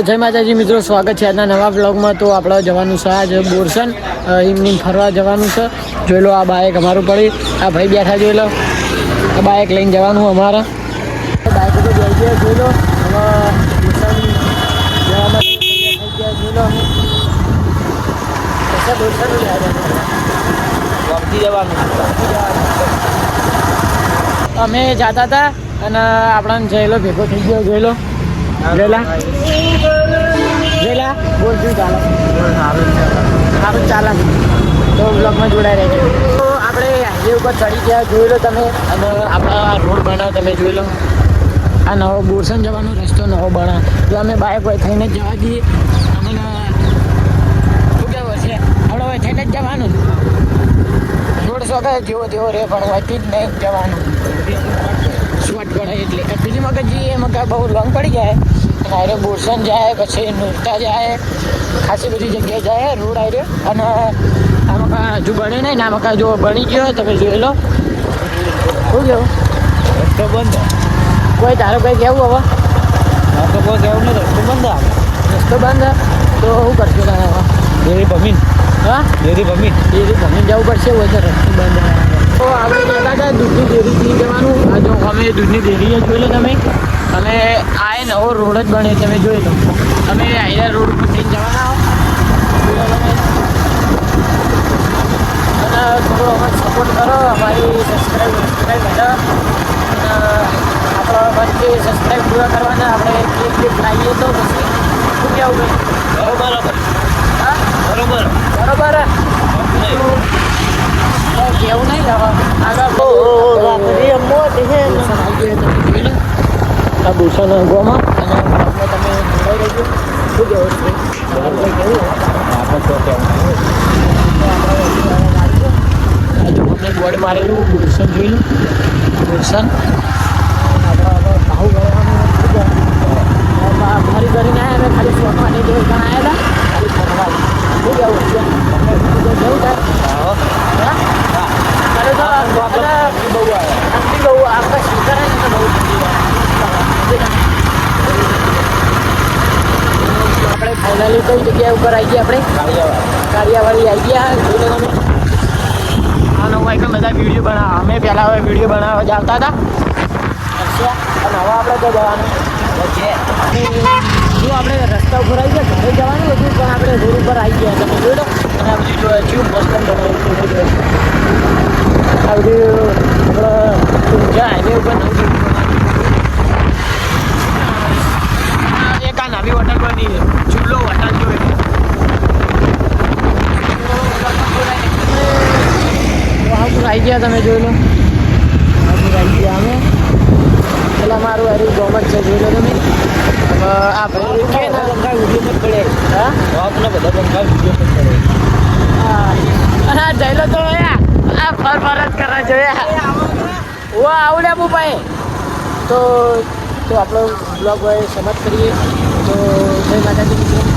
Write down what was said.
જય માતાજી મિત્રો, સ્વાગત છે આજના નવા બ્લોગમાં. તો આપણે જવાનું છે આજે બોરસન એમની ફરવા જવાનું છે. જોઈ લો, આ બાઇક અમારું પડી, આ ભાઈ બેઠા જોઈ લો. આ બાઇક લઈને જવાનું અમારા બાઇક ઉપર જઈ ગયા. જોઈ લો, હવે બોરસન જવા માટે થઈ ગયા. જોઈ લો, અમે બોરસન જવાનું અમે જતા હતા અને આપણને જયેલો ભેગો થઈ ગયો. જોઈ લો, જેલા બોલ શું ચાલે? સારું ચાલે. તો બ્લોગમાં જોડાઈ રહેજો. તો આપણે હાઈવે ઉપર ચડી ગયા. જોઈ લો તમે, અને આપણા રોડ બનાવ તમે જોઈ લો. આ નવો બોરસન જવાનો રસ્તો નવો બનાવ. તો અમે બાઇક હોય થઈને જ જવા દઈએ. અમને શું કહેવું છે, આપણે હોય થઈને જ જવાનું. રોડ શોખે જેવો તેવો રે, પણ હોયથી જ નહીં જવાનું. શોર્ટ પડે એટલે બીજી મગજ જઈએ એમાં બહુ લોંગ પડી જાય. આરે બોરસન જાય, પછી નુરતા જાય, ખાસી બધી જગ્યાએ જાય રોડ આરે. અને આમાં હજુ બને નહીં ને, આમાં જો બની ગયો તમે જોઈ લો. શું કેવું? રસ્તો બંધ. કોઈ તારું કંઈ કહેવું હવે? તો કોઈ કહેવું નહીં, રસ્તો બંધ. રસ્તો બંધ તો શું કરશું તારે હવે? ડેરી ભમીન. હા, ડેરી ભમીન જવું પડશે. હોય તો રસ્તો બંધ. તો આપણે કહેતા હતા દૂધની ડેરી પી જવાનું. આ જો અમે દૂધની ડેરી જોઈ લો તમે. અને આ નવો રોડ જ બને તમે જોઈ લો. તમે હાઈવે રોડ ઉપર થઈને જવાના હો. અને થોડો અમને સપોર્ટ કરો, અમારી સબસ્ક્રાઈબ કરો. અને આપણા વચ્ચે સબસ્ક્રાઈબ પૂરા કરવાના. આપણે ક્લિક લાવીએ તો પછી શું કહેવું ભાઈ? બરોબર. હા, બરોબર કેવું નહીં હવે આગળ બોરસન ગોમાં. અને તમે જોડાઈ રહેજો. શું કહેવું છે? અમને બોર્ડ મારેલું બોરસન જોઈ લો. બોરસન આપણે ભાવ ગળવાનું ફરી કરીને આવ્યા. અમે ખાલી શોખવાની જે પણ આવ્યા હતા ખાલી ફરવા. શું કહેવું છે? જવું થાય બહુ આખા સ્પીકર ને બહુ આપણે ફાઇનલી કઈ જગ્યા ઉપર આવી ગયા? આપણે કારિયાવાડી આવી ગયા. જોઈ લો તમે. આ નવું એક બધા વિડીયો બનાવવા. અમે પહેલાં હવે વિડીયો બનાવવા જતા હતા. અને હવે આપણે તો જવાનું છે. જો આપણે રસ્તા ઉપર આવી ગયા, ઘરે જવાનું હતું, પણ આપણે રોડ ઉપર આવી ગયા. તમે જોઈ લો. અને આ બધું જોયું બસ સ્ટેન્ડ બનાવ્યું. આ બધું આપણે હાઈવે ઉપર નવું એક આ નવી હોટલ બની ચૂલો હોટલ જોઈ. આવતું આવી ગયા તમે જોઈ લો. આવતું આવી ગયા અમે. પેલા મારું હારી ગોમત છે જોઈ લો તમે. આ ભાઈ કે ના બંગાળ વિડીયો પર પડે. હા, આપણા બધા બંગાળ વિડીયો પર પડે. હા, અને આ જઈ લો તો આ ફર જ કરવા જોયા. ઓ આવડે આપું ભાઈ. તો આપણો બ્લોગ હોય સમાપ્ત કરીએ. તો જય માતાજી.